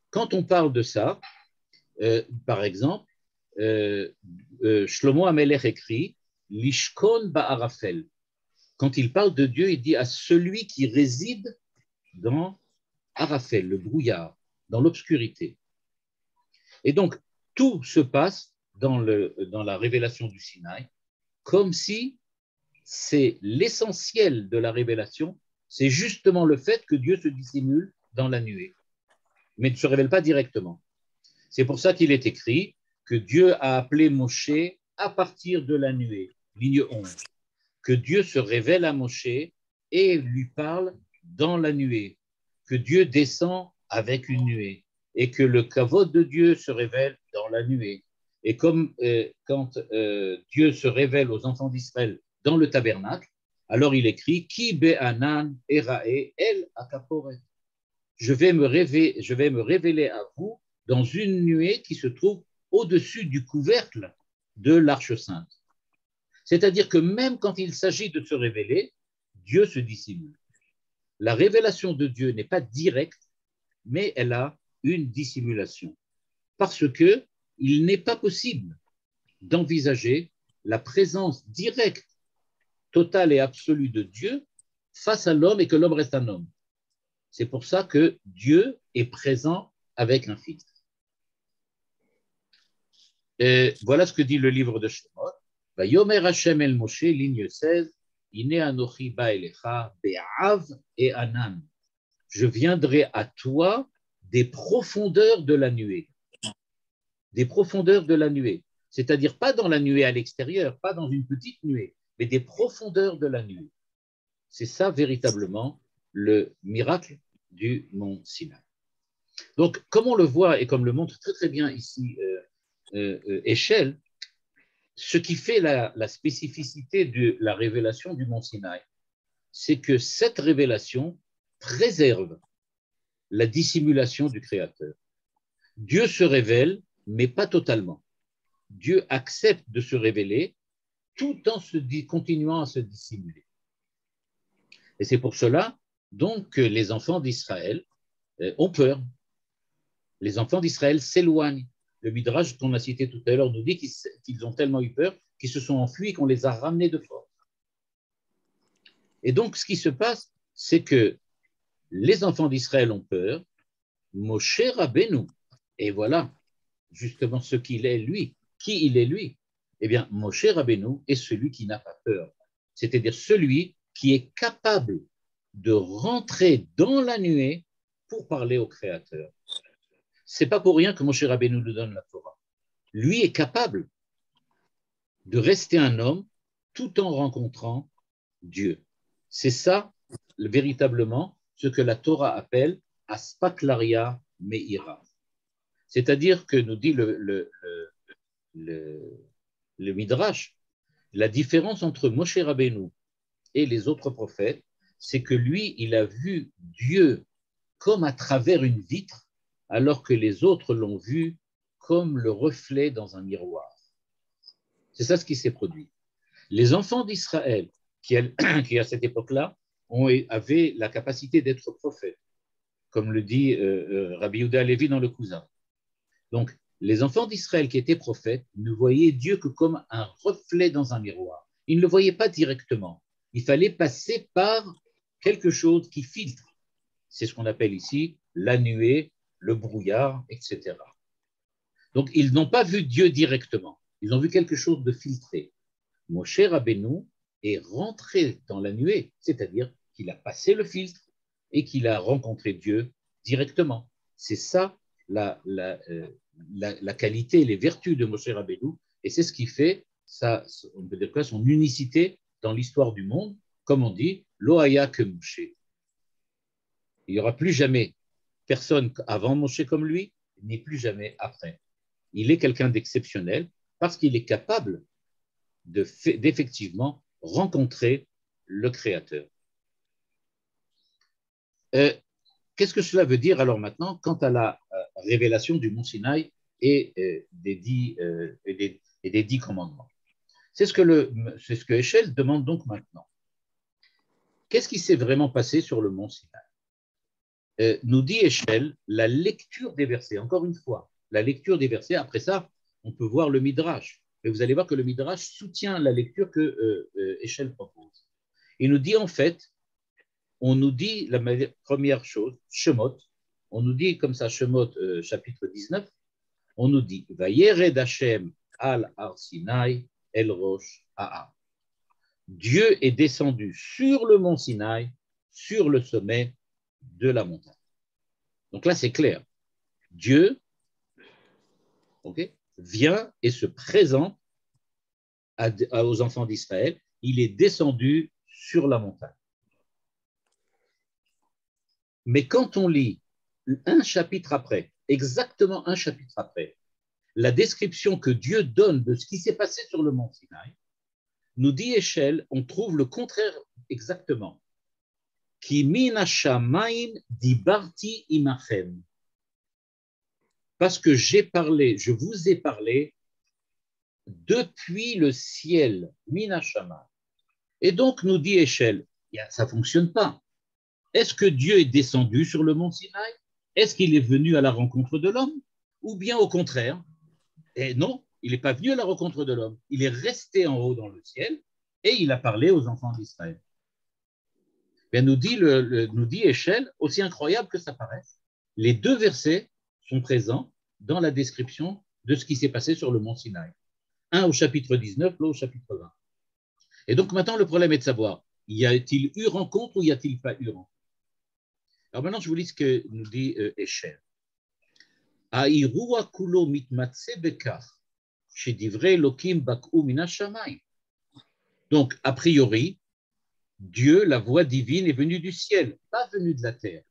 Quand on parle de ça, par exemple, Shlomo Amelech écrit Lishkon ba'arafel. Quand il parle de Dieu, il dit à celui qui réside dans Arafel, le brouillard, dans l'obscurité. Et donc, tout se passe dans la révélation du Sinaï, comme si c'est l'essentiel de la révélation, c'est justement le fait que Dieu se dissimule dans la nuée, mais ne se révèle pas directement. C'est pour ça qu'il est écrit que Dieu a appelé Moshe à partir de la nuée, ligne 11, que Dieu se révèle à Moshe et lui parle dans la nuée, que Dieu descend avec une nuée et que le kavod de Dieu se révèle dans la nuée. Et comme quand Dieu se révèle aux enfants d'Israël dans le tabernacle, alors il écrit Ki be'anan erae el akaporet. Je vais me révéler à vous dans une nuée qui se trouve au-dessus du couvercle de l'Arche sainte. C'est-à-dire que même quand il s'agit de se révéler, Dieu se dissimule. La révélation de Dieu n'est pas directe, mais elle a une dissimulation. Parce que il n'est pas possible d'envisager la présence directe, totale et absolue de Dieu face à l'homme et que l'homme reste un homme. C'est pour ça que Dieu est présent avec un filtre. Et voilà ce que dit le livre de Shemot. Vayomer Hashem el Moshe, ligne 16, Ine anochi ba'elecha be'av et anan. Je viendrai à toi des profondeurs de la nuée. Des profondeurs de la nuée. C'est-à-dire pas dans la nuée à l'extérieur, pas dans une petite nuée, mais des profondeurs de la nuée. C'est ça véritablement le miracle du mont Sinaï. Donc, comme on le voit et comme le montre très très bien ici Échelle, ce qui fait la spécificité de la révélation du mont Sinaï, c'est que cette révélation préserve la dissimulation du Créateur. Dieu se révèle, mais pas totalement. Dieu accepte de se révéler tout en continuant à se dissimuler. Et c'est pour cela donc que les enfants d'Israël ont peur. Les enfants d'Israël s'éloignent. Le Midrash qu'on a cité tout à l'heure nous dit qu'ils ont tellement eu peur qu'ils se sont enfuis et qu'on les a ramenés de force. Et donc, ce qui se passe, c'est que les enfants d'Israël ont peur, Moshe Rabbeinu, et voilà justement ce qu'il est lui, qui il est lui. Eh bien, Moshe Rabbeinu est celui qui n'a pas peur, c'est-à-dire celui qui est capable de rentrer dans la nuée pour parler au Créateur. C'est pas pour rien que Moshe Rabbeinu nous donne la Torah. Lui est capable de rester un homme tout en rencontrant Dieu. C'est ça, véritablement, ce que la Torah appelle Aspaklaria Meira. C'est-à-dire que nous dit le Midrash, la différence entre Moshe Rabbeinu et les autres prophètes, c'est que lui, il a vu Dieu comme à travers une vitre, alors que les autres l'ont vu comme le reflet dans un miroir. C'est ça ce qui s'est produit. Les enfants d'Israël, qui à cette époque-là, avaient la capacité d'être prophètes, comme le dit Rabbi Yehuda Halevi dans le Cousin. Donc, les enfants d'Israël qui étaient prophètes ne voyaient Dieu que comme un reflet dans un miroir. Ils ne le voyaient pas directement. Il fallait passer par quelque chose qui filtre. C'est ce qu'on appelle ici la nuée, le brouillard, etc. Donc, ils n'ont pas vu Dieu directement. Ils ont vu quelque chose de filtré. Moshe Rabbeinu est rentré dans la nuée, c'est-à-dire qu'il a passé le filtre et qu'il a rencontré Dieu directement. C'est ça la qualité et les vertus de Moshe Rabbeinu, et c'est ce qui fait on peut dire quoi, son unicité dans l'histoire du monde, comme on dit, Loaya que Moshe. Il n'y aura plus jamais personne avant Moshe comme lui, ni plus jamais après. Il est quelqu'un d'exceptionnel parce qu'il est capable d'effectivement rencontrer le Créateur. Qu'est-ce que cela veut dire alors maintenant quant à la révélation du mont Sinaï et des 10 commandements? C'est ce que Échelle demande donc maintenant. Qu'est-ce qui s'est vraiment passé sur le mont Sinaï? Nous dit Échelle la lecture des versets, encore une fois, la lecture des versets, après ça, on peut voir le Midrash. Et vous allez voir que le Midrash soutient la lecture que Échelle propose. Il nous dit en fait, on nous dit la première chose, Shemot, on nous dit comme ça, Shemot chapitre 19, on nous dit Vayered Hashem al Har Sinai el Rosh Ha'ar. Dieu est descendu sur le mont Sinaï, sur le sommet de la montagne. Donc là, c'est clair. Dieu vient et se présente aux enfants d'Israël. Il est descendu sur la montagne. Mais quand on lit un chapitre après, exactement un chapitre après, la description que Dieu donne de ce qui s'est passé sur le mont Sinaï, nous dit Échelle, on trouve le contraire exactement. Ki min hashamayim dibarti imachem. Parce que je vous ai parlé depuis le ciel, min hashamayim. Et donc, nous dit Échelle, ça ne fonctionne pas. Est-ce que Dieu est descendu sur le mont Sinaï? Est-ce qu'il est venu à la rencontre de l'homme? Ou bien au contraire? Et non, il n'est pas venu à la rencontre de l'homme. Il est resté en haut dans le ciel et il a parlé aux enfants d'Israël. Bien, nous dit Échelle, aussi incroyable que ça paraisse, les deux versets sont présents dans la description de ce qui s'est passé sur le mont Sinaï. Un au chapitre 19, l'autre au chapitre 20. Et donc maintenant, le problème est de savoir, y a-t-il eu rencontre ou y a-t-il pas eu rencontre? Alors maintenant, je vous lis ce que nous dit Échelle. Aïroua kulo mitmatse bekach, shedivrei Elokim bak'u min hashamayim. Donc, a priori, Dieu, la voix divine, est venue du ciel, pas venue de la terre.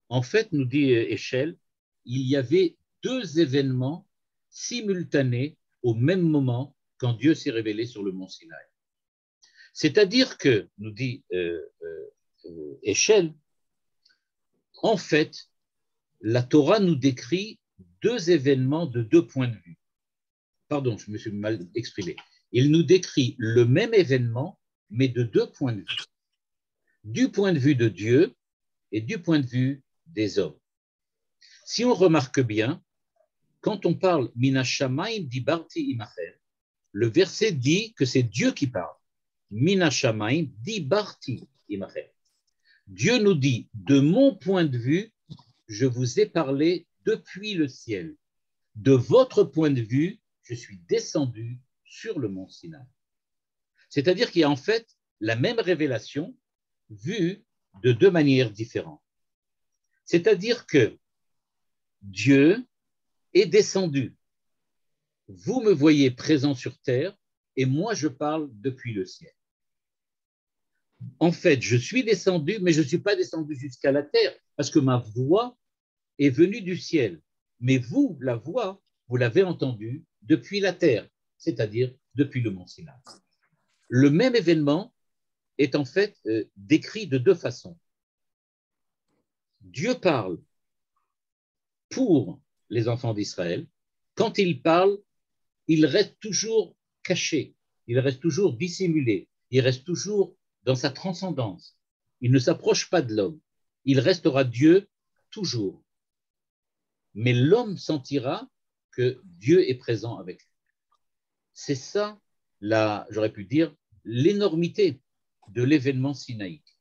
En fait, nous dit Échelle, il y avait deux événements simultanés au même moment quand Dieu s'est révélé sur le mont Sinaï. C'est-à-dire que, nous dit Échelle, en fait, la Torah nous décrit deux événements de deux points de vue. Pardon, je me suis mal exprimé. Il nous décrit le même événement, mais de deux points de vue. Du point de vue de Dieu et du point de vue des hommes. Si on remarque bien, quand on parle Mina Shamayim dibarti imachem, le verset dit que c'est Dieu qui parle. Mina Shamayim dibarti imachem. Dieu nous dit, de mon point de vue, je vous ai parlé depuis le ciel. De votre point de vue, je suis descendu sur le mont Sinaï. C'est-à-dire qu'il y a en fait la même révélation vue de deux manières différentes. C'est-à-dire que Dieu est descendu. Vous me voyez présent sur terre et moi je parle depuis le ciel. En fait, je suis descendu, mais je ne suis pas descendu jusqu'à la terre parce que ma voix est venue du ciel. Mais vous, la voix, vous l'avez entendue depuis la terre, c'est-à-dire depuis le mont Sinaï. Le même événement est en fait décrit de deux façons. Dieu parle pour les enfants d'Israël. Quand il parle, il reste toujours caché, il reste toujours dissimulé, il reste toujours dans sa transcendance. Il ne s'approche pas de l'homme. Il restera Dieu toujours. Mais l'homme sentira que Dieu est présent avec lui. C'est ça, j'aurais pu dire, l'énormité de l'événement sinaïque.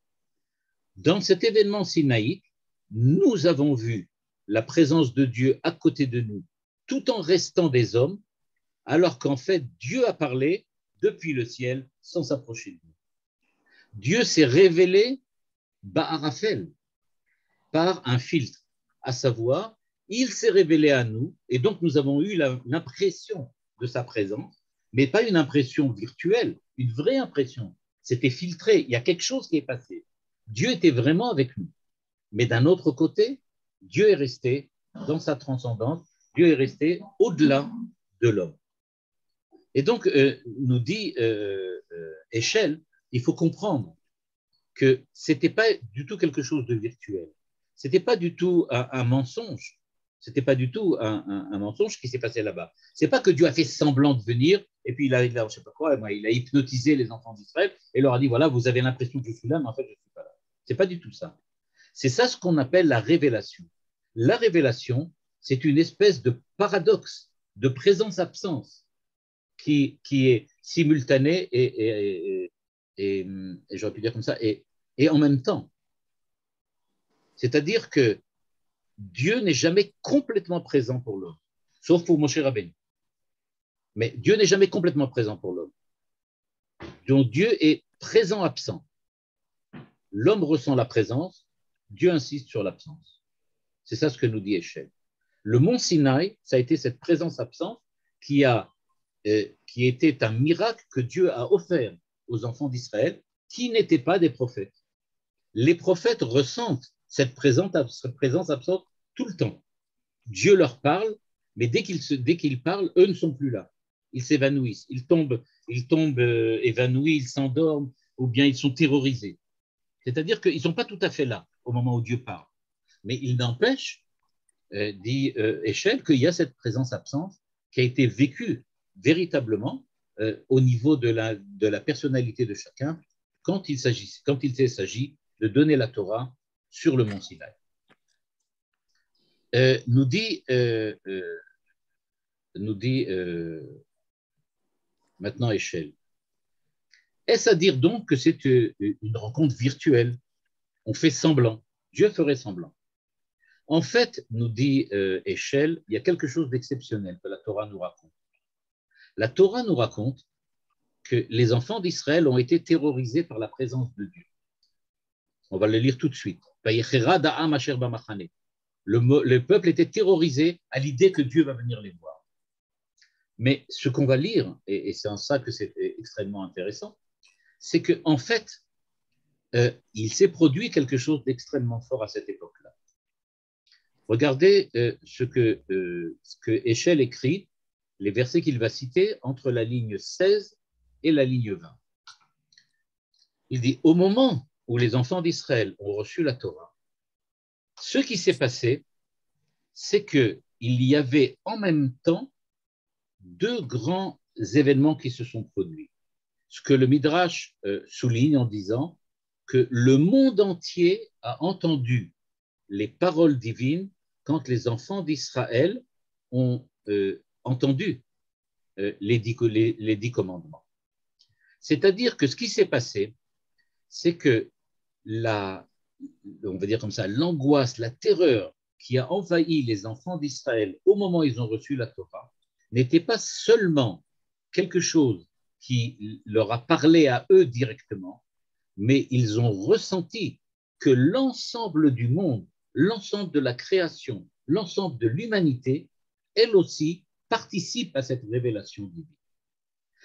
Dans cet événement sinaïque, nous avons vu la présence de Dieu à côté de nous, tout en restant des hommes, alors qu'en fait, Dieu a parlé depuis le ciel sans s'approcher de nous. Dieu s'est révélé Ba'arafel par un filtre, à savoir, il s'est révélé à nous, et donc nous avons eu l'impression de sa présence, mais pas une impression virtuelle, une vraie impression. C'était filtré, il y a quelque chose qui est passé. Dieu était vraiment avec nous. Mais d'un autre côté, Dieu est resté dans sa transcendance, Dieu est resté au-delà de l'homme. Et donc, nous dit Échelle, il faut comprendre que ce n'était pas du tout quelque chose de virtuel. Ce n'était pas du tout un mensonge. Ce n'était pas du tout un mensonge qui s'est passé là-bas. Ce n'est pas que Dieu a fait semblant de venir et puis il a je sais pas quoi, il a hypnotisé les enfants d'Israël et leur a dit voilà, vous avez l'impression que je suis là, mais en fait, je ne suis pas là. Ce n'est pas du tout ça. C'est ça ce qu'on appelle la révélation. La révélation, c'est une espèce de paradoxe, de présence-absence qui est simultanée et j'aurais pu dire comme ça, et en même temps. C'est-à-dire que Dieu n'est jamais complètement présent pour l'homme, sauf pour Moshe Rabbeinu. Mais Dieu n'est jamais complètement présent pour l'homme. Donc Dieu est présent-absent. L'homme ressent la présence, Dieu insiste sur l'absence. C'est ça ce que nous dit Échelle. Le mont Sinaï, ça a été cette présence-absence qui était un miracle que Dieu a offert aux enfants d'Israël qui n'étaient pas des prophètes. Les prophètes ressentent cette présence absente tout le temps. Dieu leur parle, mais dès qu'ils parlent, eux ne sont plus là. Ils s'évanouissent, ils tombent évanouis, ils s'endorment, ou bien ils sont terrorisés. C'est-à-dire qu'ils ne sont pas tout à fait là au moment où Dieu parle. Mais il n'empêche, dit Échelle, qu'il y a cette présence-absence qui a été vécue véritablement au niveau de la personnalité de chacun quand il s'agit de donner la Torah sur le mont Sinaï. Nous dit maintenant Échelle. Est-ce à dire donc que c'est une rencontre virtuelle? On fait semblant. Dieu ferait semblant. En fait, nous dit Échelle, il y a quelque chose d'exceptionnel que la Torah nous raconte. La Torah nous raconte que les enfants d'Israël ont été terrorisés par la présence de Dieu. On va le lire tout de suite. Le peuple était terrorisé à l'idée que Dieu va venir les voir. Mais ce qu'on va lire, et c'est en ça que c'est extrêmement intéressant, c'est qu'en fait, il s'est produit quelque chose d'extrêmement fort à cette époque-là. Regardez ce que Échelle écrit, les versets qu'il va citer entre la ligne 16 et la ligne 20. Il dit, au moment où les enfants d'Israël ont reçu la Torah, ce qui s'est passé, c'est qu'il y avait en même temps deux grands événements qui se sont produits. Ce que le Midrash souligne en disant que le monde entier a entendu les paroles divines quand les enfants d'Israël ont entendu les 10 commandements. C'est-à-dire que ce qui s'est passé, c'est que on va dire comme ça, l'angoisse, la terreur qui a envahi les enfants d'Israël au moment où ils ont reçu la Torah n'était pas seulement quelque chose qui leur a parlé à eux directement, mais ils ont ressenti que l'ensemble du monde, l'ensemble de la création, l'ensemble de l'humanité, elle aussi, participe à cette révélation divine.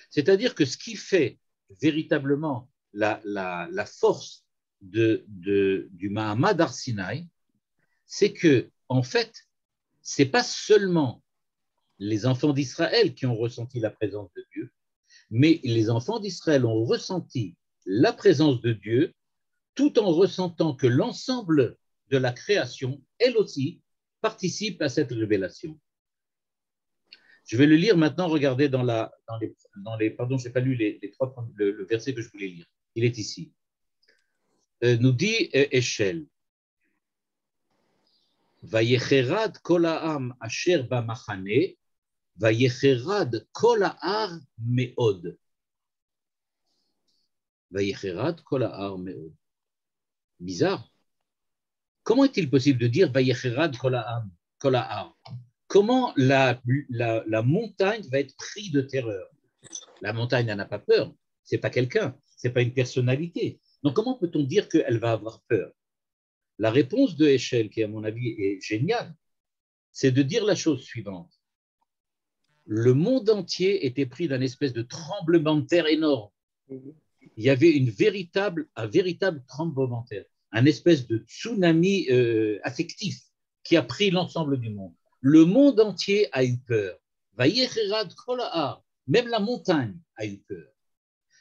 C'est-à-dire que ce qui fait véritablement la force du Mahamad Arsinaï, c'est que, en fait, ce n'est pas seulement les enfants d'Israël qui ont ressenti la présence de Dieu, mais les enfants d'Israël ont ressenti la présence de Dieu tout en ressentant que l'ensemble de la création, elle aussi, participe à cette révélation. Je vais le lire maintenant, regardez dans les pardon, je n'ai pas lu le verset que je voulais lire. Il est ici. Nous dit Eshel, Vayecherad kol ha'am asher bamachane, Vayecherad kol ha'ar me'od. Vayecherad kol ha'ar me'od. Bizarre. Comment est-il possible de dire Vayecherad kol ha'ar? Comment la montagne va être prise de terreur? La montagne n'en a pas peur, ce n'est pas quelqu'un, ce n'est pas une personnalité. Donc comment peut-on dire qu'elle va avoir peur? La réponse de Eshel, qui à mon avis est géniale, c'est de dire la chose suivante. Le monde entier était pris d'un espèce de tremblement de terre énorme. Il y avait un véritable tremblement de terre, un espèce de tsunami affectif qui a pris l'ensemble du monde. Le monde entier a eu peur. Même la montagne a eu peur.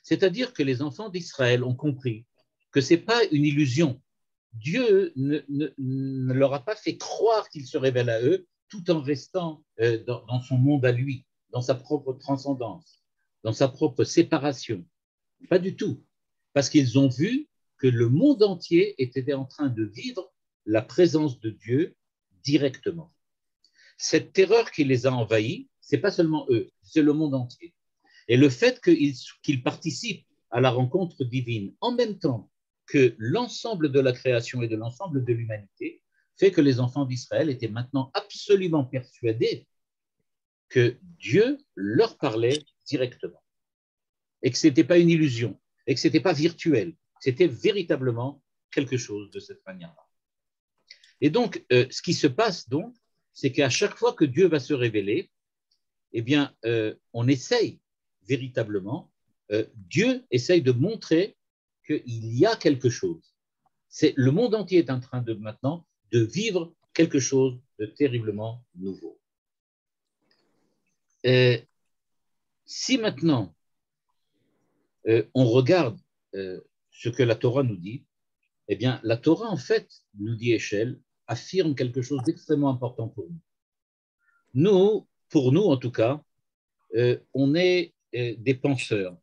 C'est-à-dire que les enfants d'Israël ont compris que ce n'est pas une illusion. Dieu ne leur a pas fait croire qu'il se révèle à eux tout en restant dans son monde à lui, dans sa propre transcendance, dans sa propre séparation. Pas du tout. Parce qu'ils ont vu que le monde entier était en train de vivre la présence de Dieu directement. Cette terreur qui les a envahis, ce n'est pas seulement eux, c'est le monde entier. Et le fait qu'ils participent à la rencontre divine en même temps que l'ensemble de la création et de l'ensemble de l'humanité fait que les enfants d'Israël étaient maintenant absolument persuadés que Dieu leur parlait directement et que ce n'était pas une illusion et que ce n'était pas virtuel, c'était véritablement quelque chose de cette manière-là. Et donc, ce qui se passe donc, c'est qu'à chaque fois que Dieu va se révéler, eh bien, on essaye véritablement, Dieu essaye de montrer qu'il y a quelque chose. Le monde entier est en train de maintenant de vivre quelque chose de terriblement nouveau. Si maintenant on regarde ce que la Torah nous dit, eh bien, la Torah, en fait, nous dit Eshel, affirme quelque chose d'extrêmement important pour nous. Pour nous, en tout cas, on est des penseurs,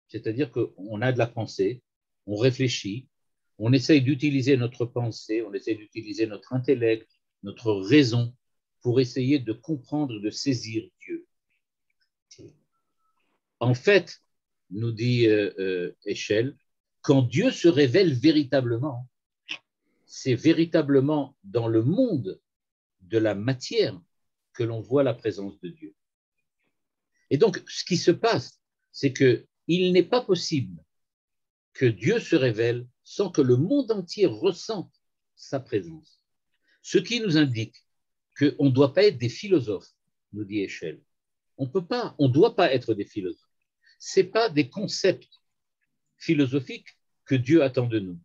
c'est-à-dire qu'on a de la pensée, on réfléchit, on essaye d'utiliser notre pensée, on essaye d'utiliser notre intellect, notre raison pour essayer de comprendre, de saisir Dieu. En fait, nous dit Eshel, quand Dieu se révèle véritablement, c'est véritablement dans le monde de la matière que l'on voit la présence de Dieu. Et donc, ce qui se passe, c'est qu'il n'est pas possible que Dieu se révèle sans que le monde entier ressente sa présence. Ce qui nous indique qu'on ne doit pas être des philosophes, nous dit Eshel. On ne doit pas être des philosophes. Ce n'est pas des concepts philosophiques que Dieu attend de nous.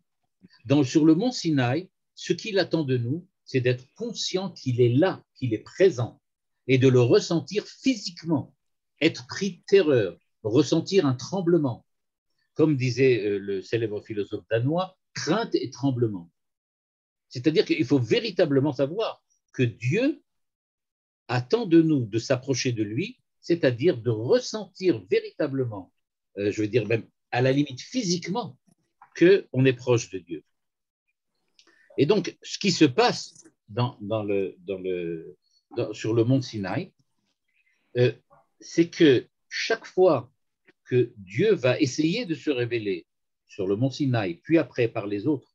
Sur le mont Sinaï, ce qu'il attend de nous, c'est d'être conscient qu'il est là, qu'il est présent, et de le ressentir physiquement, être pris de terreur, ressentir un tremblement. Comme disait le célèbre philosophe danois, crainte et tremblement. C'est-à-dire qu'il faut véritablement savoir que Dieu attend de nous de s'approcher de lui, c'est-à-dire de ressentir véritablement, je veux dire même à la limite physiquement, qu'on est proche de Dieu. Et donc, ce qui se passe sur le mont Sinaï, c'est que chaque fois que Dieu va essayer de se révéler sur le mont Sinaï, puis après par les autres,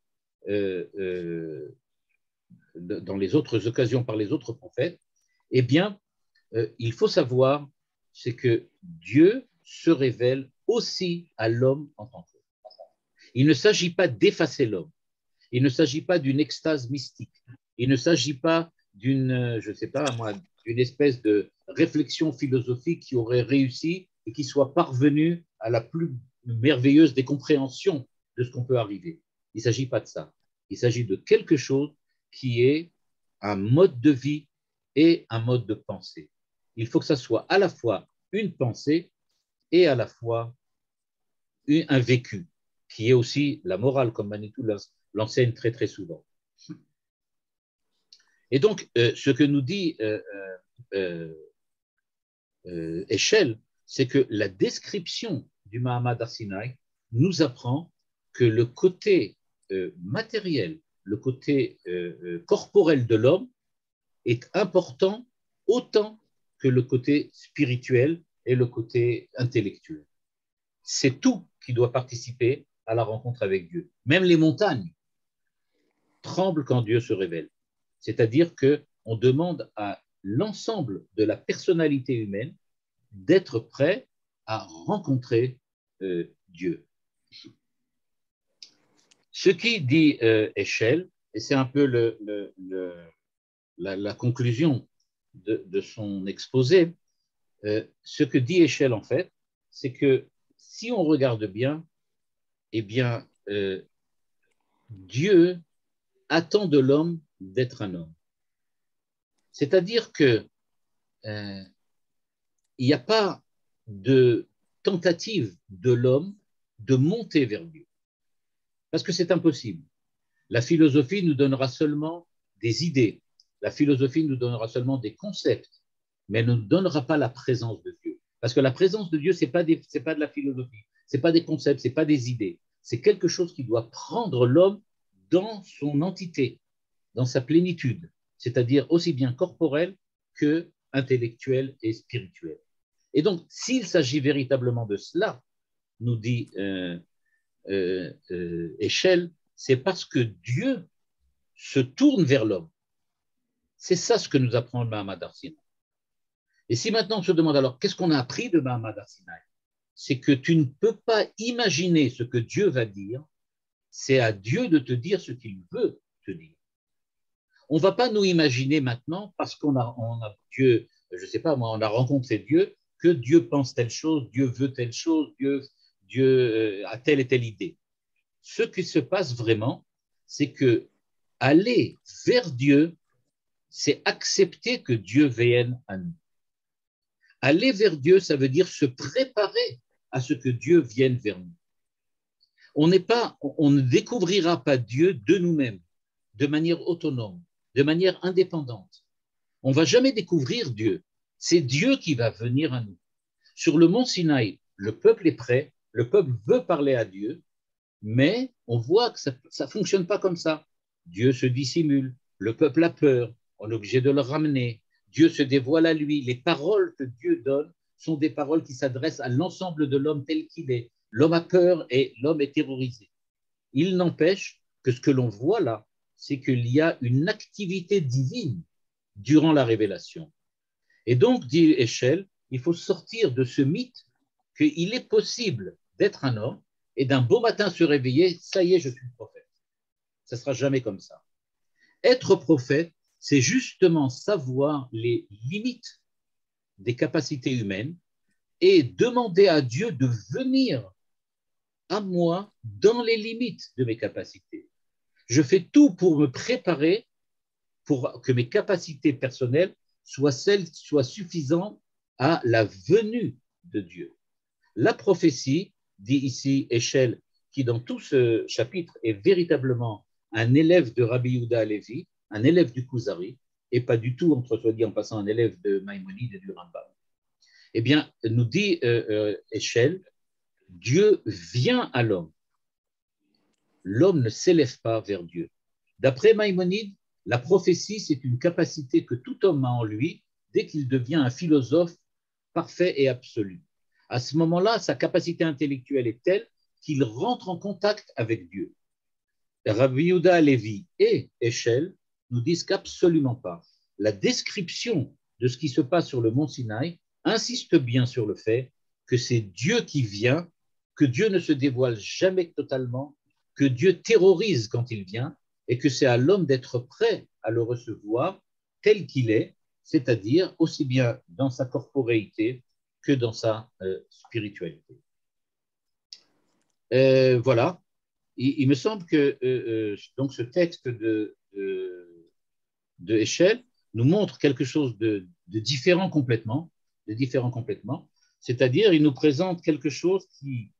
dans les autres occasions par les autres prophètes, eh bien, il faut savoir, c'est que Dieu se révèle aussi à l'homme en tant qu'homme. Il ne s'agit pas d'effacer l'homme. Il ne s'agit pas d'une extase mystique. Il ne s'agit pas je ne sais pas moi, d'une espèce de réflexion philosophique qui aurait réussi et qui soit parvenue à la plus merveilleuse des compréhensions de ce qu'on peut arriver. Il ne s'agit pas de ça. Il s'agit de quelque chose qui est un mode de vie et un mode de pensée. Il faut que ça soit à la fois une pensée et à la fois un vécu, qui est aussi la morale, comme Manitou l'enseigne très très souvent. Et donc, ce que nous dit Heschel, c'est que la description du Mahamad Arsinaï nous apprend que le côté matériel, le côté corporel de l'homme est important autant que le côté spirituel et le côté intellectuel. C'est tout qui doit participer à la rencontre avec Dieu. Même les montagnes tremblent quand Dieu se révèle. C'est-à-dire qu'on demande à l'ensemble de la personnalité humaine d'être prêt à rencontrer Dieu. Ce qui dit Heschel, et c'est un peu la conclusion de son exposé, ce que dit Heschel en fait, c'est que si on regarde bien, eh bien, Dieu attend de l'homme d'être un homme. C'est-à-dire que il n'y a pas de tentative de l'homme de monter vers Dieu. Parce que c'est impossible. La philosophie nous donnera seulement des idées. La philosophie nous donnera seulement des concepts, mais elle ne nous donnera pas la présence de Dieu. Parce que la présence de Dieu, ce n'est pas de la philosophie, ce n'est pas des concepts, ce n'est pas des idées. C'est quelque chose qui doit prendre l'homme dans son entité, dans sa plénitude, c'est-à-dire aussi bien corporelle que intellectuelle et spirituelle. Et donc, s'il s'agit véritablement de cela, nous dit Heschel, c'est parce que Dieu se tourne vers l'homme. C'est ça ce que nous apprend le Mahamad Arsinaï. Et si maintenant on se demande alors, qu'est-ce qu'on a appris de Mahamad Arsinaï? C'est que tu ne peux pas imaginer ce que Dieu va dire, c'est à Dieu de te dire ce qu'il veut te dire. On ne va pas nous imaginer maintenant, parce qu'on a Dieu, je ne sais pas moi, on a rencontré Dieu, que Dieu pense telle chose, Dieu veut telle chose, Dieu a telle et telle idée. Ce qui se passe vraiment, c'est que aller vers Dieu, c'est accepter que Dieu vienne à nous. Aller vers Dieu, ça veut dire se préparer à ce que Dieu vienne vers nous. On ne découvrira pas Dieu de nous-mêmes, de manière autonome, de manière indépendante. On ne va jamais découvrir Dieu. C'est Dieu qui va venir à nous. Sur le mont Sinaï, le peuple est prêt, le peuple veut parler à Dieu, mais on voit que ça ne fonctionne pas comme ça. Dieu se dissimule, le peuple a peur, on est obligé de le ramener. Dieu se dévoile à lui. Les paroles que Dieu donne sont des paroles qui s'adressent à l'ensemble de l'homme tel qu'il est. L'homme a peur et l'homme est terrorisé. Il n'empêche que ce que l'on voit là, c'est qu'il y a une activité divine durant la révélation. Et donc, dit Heschel, il faut sortir de ce mythe qu'il est possible d'être un homme et d'un beau matin se réveiller, ça y est, je suis prophète. Ça ne sera jamais comme ça. Être prophète, c'est justement savoir les limites des capacités humaines et demander à Dieu de venir à moi dans les limites de mes capacités. Je fais tout pour me préparer pour que mes capacités personnelles soient suffisantes à la venue de Dieu. La prophétie, dit ici Heschel, qui dans tout ce chapitre est véritablement un élève de Rabbi Yehuda Halevi, un élève du Kuzari, et pas du tout, entre soi dit en passant, un élève de Maïmonide et du Rambam. Eh bien, nous dit Heschel, Dieu vient à l'homme. L'homme ne s'élève pas vers Dieu. D'après Maïmonide, la prophétie, c'est une capacité que tout homme a en lui dès qu'il devient un philosophe parfait et absolu. À ce moment-là, sa capacité intellectuelle est telle qu'il rentre en contact avec Dieu. Rabbi Yehuda Halevi et Heschel nous disent qu'absolument pas. La description de ce qui se passe sur le mont Sinaï insiste bien sur le fait que c'est Dieu qui vient, que Dieu ne se dévoile jamais totalement, que Dieu terrorise quand il vient et que c'est à l'homme d'être prêt à le recevoir tel qu'il est, c'est-à-dire aussi bien dans sa corporéité que dans sa spiritualité. Voilà. Il me semble que donc ce texte de Heschel nous montre quelque chose de différent complètement, c'est-à-dire il nous présente quelque chose qui,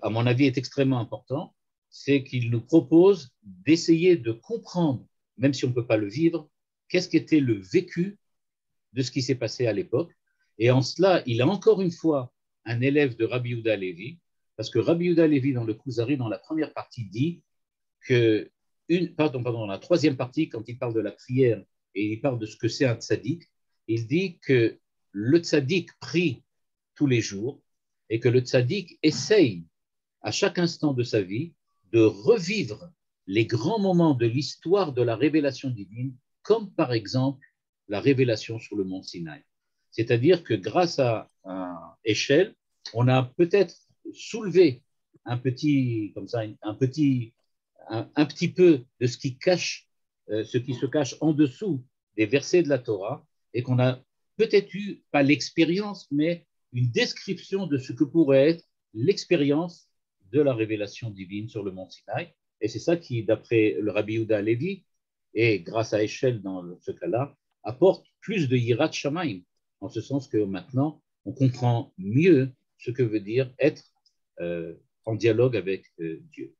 à mon avis, est extrêmement important, c'est qu'il nous propose d'essayer de comprendre, même si on ne peut pas le vivre, qu'est-ce qu'était le vécu de ce qui s'est passé à l'époque. Et en cela, il a encore une fois un élève de Rabbi Yehuda Levi, parce que Rabbi Yehuda Levi, dans le Kuzari, dans la première partie, dit que, dans la troisième partie, quand il parle de la prière et il parle de ce que c'est un tzaddik, il dit que le tzaddik prie tous les jours et que le tzaddik essaye à chaque instant de sa vie de revivre les grands moments de l'histoire de la révélation divine, comme par exemple la révélation sur le mont Sinaï. C'est-à-dire que grâce à Heschel, on a peut-être soulevé un petit, comme ça, un petit peu de ce qui cache, ce qui se cache en dessous des versets de la Torah, et qu'on a peut-être eu, pas l'expérience, mais une description de ce que pourrait être l'expérience de la révélation divine sur le mont Sinaï. Et c'est ça qui, d'après le Rabbi Yehuda Levi, et grâce à Heschel dans ce cas-là, apporte plus de Yirat Shamayim, en ce sens que maintenant, on comprend mieux ce que veut dire être en dialogue avec Dieu.